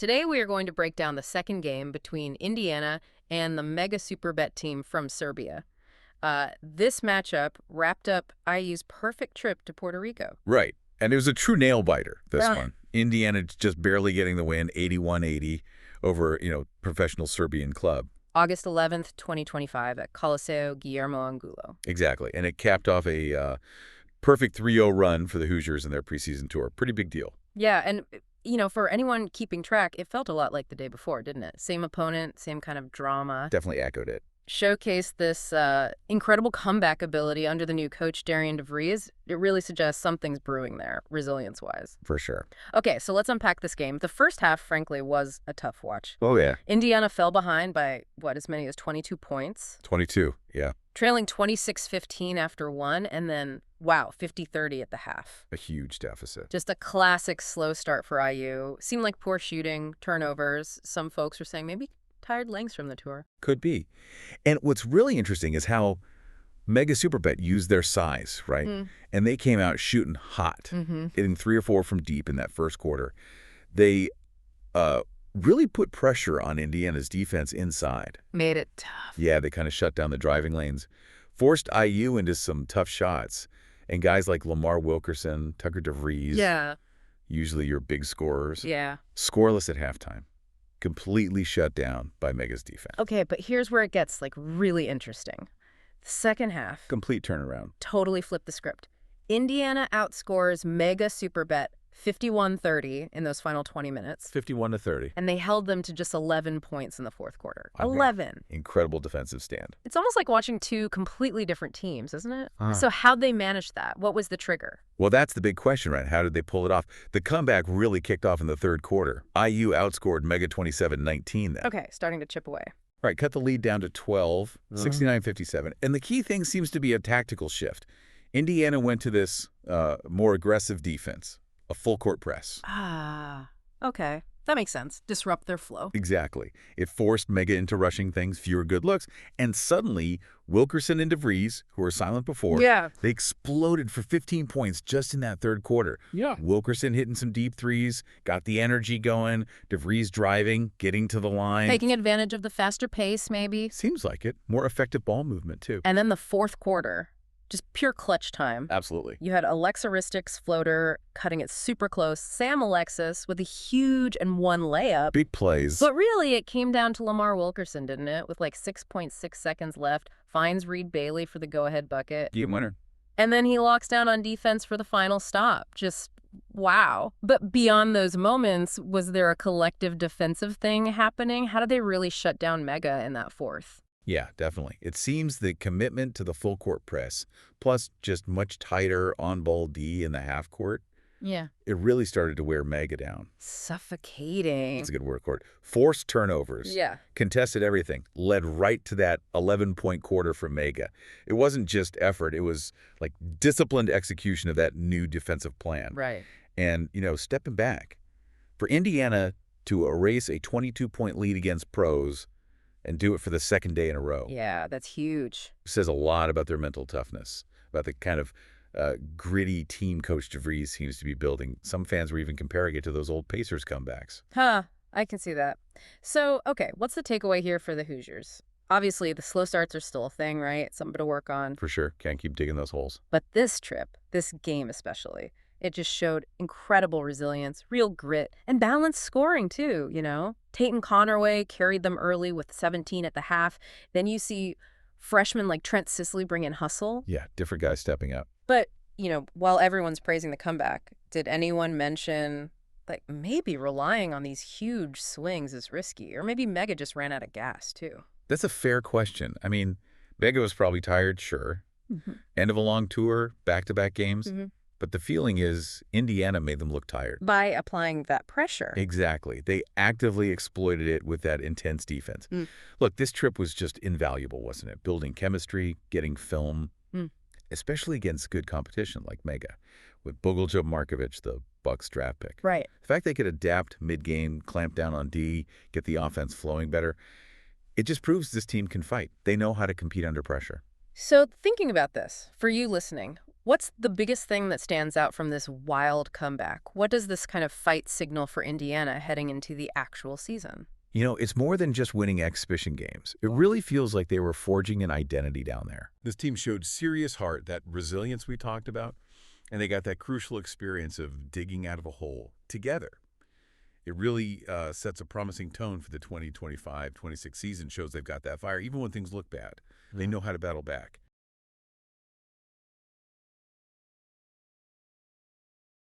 Today we are going to break down the second game between Indiana and the Mega Superbet team from Serbia. This matchup wrapped up IU's perfect trip to Puerto Rico. Right. And it was a true nail-biter, this Yeah. one. Indiana just barely getting the win, 81-80 over, professional Serbian club. August 11th, 2025 at Coliseo Guillermo Angulo. Exactly. And it capped off a perfect 3-0 run for the Hoosiers in their preseason tour. Pretty big deal. Yeah, and, for anyone keeping track, it felt a lot like the day before, didn't it? Same opponent, same kind of drama. Definitely echoed it. Showcased this incredible comeback ability under the new coach, Darian DeVries. It really suggests something's brewing there, resilience-wise. For sure. Okay, so let's unpack this game. The first half, frankly, was a tough watch. Oh, yeah. Indiana fell behind by, as many as 22 points. 22, yeah. Trailing 26-15 after one, and then, 50-30 at the half. A huge deficit. Just a classic slow start for IU. Seemed like poor shooting, turnovers. Some folks were saying maybe tired legs from the tour. Could be. And what's really interesting is how Mega Superbet used their size, right? And they came out shooting hot, hitting 3 or 4 from deep in that first quarter. They really put pressure on Indiana's defense inside. Made it tough. Yeah, they kind of shut down the driving lanes, forced IU into some tough shots. And guys like Lamar Wilkerson, Tucker DeVries, usually your big scorers, scoreless at halftime. Completely shut down by Mega's defense. Okay, but here's where it gets, really interesting. The second half. Complete turnaround. Totally flipped the script. Indiana outscores Mega Superbet 51-30 in those final 20 minutes. 51-30. And they held them to just 11 points in the fourth quarter. Okay. 11. Incredible defensive stand. It's almost like watching two completely different teams, isn't it? So how'd they manage that? What was the trigger? Well, that's the big question, right? How did they pull it off? The comeback really kicked off in the third quarter. IU outscored Mega 27-19 then. Okay, starting to chip away. Right, cut the lead down to 12, 69-57. And the key thing seems to be a tactical shift. Indiana went to this more aggressive defense, a full-court press. Okay. That makes sense. Disrupt their flow. Exactly. It forced Mega into rushing things, fewer good looks, and suddenly Wilkerson and DeVries, who were silent before, they exploded for 15 points just in that third quarter. Yeah. Wilkerson hitting some deep threes, got the energy going, DeVries driving, getting to the line. Taking advantage of the faster pace, maybe. Seems like it. More effective ball movement, too. And then the fourth quarter. Just pure clutch time. Absolutely. You had Alexa Ristic's floater cutting it super close. Sam Alexis with a huge and one layup. Big plays. But really, it came down to Lamar Wilkerson, didn't it? With 6.6 seconds left. Finds Reed Bailey for the go-ahead bucket. Game winner. And then he locks down on defense for the final stop. Just wow. But beyond those moments, was there a collective defensive thing happening? How did they really shut down Mega in that fourth? Yeah, definitely. It seems the commitment to the full court press, plus just much tighter on-ball D in the half court, it really started to wear Mega down. Suffocating. That's a good word, court. Forced turnovers. Yeah. Contested everything. Led right to that 11-point quarter for Mega. It wasn't just effort. It was disciplined execution of that new defensive plan. Right. And, stepping back. For Indiana to erase a 22-point lead against pros and do it for the second day in a row. Yeah, that's huge. Says a lot about their mental toughness, about the kind of gritty team Coach DeVries seems to be building. Some fans were even comparing it to those old Pacers comebacks. I can see that. So, okay, what's the takeaway here for the Hoosiers? Obviously, the slow starts are still a thing, right? Something to work on. For sure. Can't keep digging those holes. But this trip, this game especially, it just showed incredible resilience, real grit, and balanced scoring, too, Tate and Connerway carried them early with 17 at the half. Then you see freshmen like Trent Sisley bring in hustle. Yeah, different guys stepping up. But, while everyone's praising the comeback, did anyone mention, maybe relying on these huge swings is risky? Or maybe Mega just ran out of gas, too? That's a fair question. I mean, Mega was probably tired, sure. End of a long tour, back-to-back games. But the feeling is Indiana made them look tired. By applying that pressure. Exactly. They actively exploited it with that intense defense. Look, this trip was just invaluable, wasn't it? Building chemistry, getting film, especially against good competition like Mega, with Bogoljub Markovic, the Bucks draft pick. Right. The fact they could adapt mid-game, clamp down on D, get the offense flowing better, it just proves this team can fight. They know how to compete under pressure. So thinking about this, for you listening, What's the biggest thing that stands out from this wild comeback? What does this kind of fight signal for Indiana heading into the actual season? It's more than just winning exhibition games. It really feels like they were forging an identity down there. This team showed serious heart, that resilience we talked about, and they got that crucial experience of digging out of a hole together. It really sets a promising tone for the 2025-26 season, shows they've got that fire. Even when things look bad, they know how to battle back.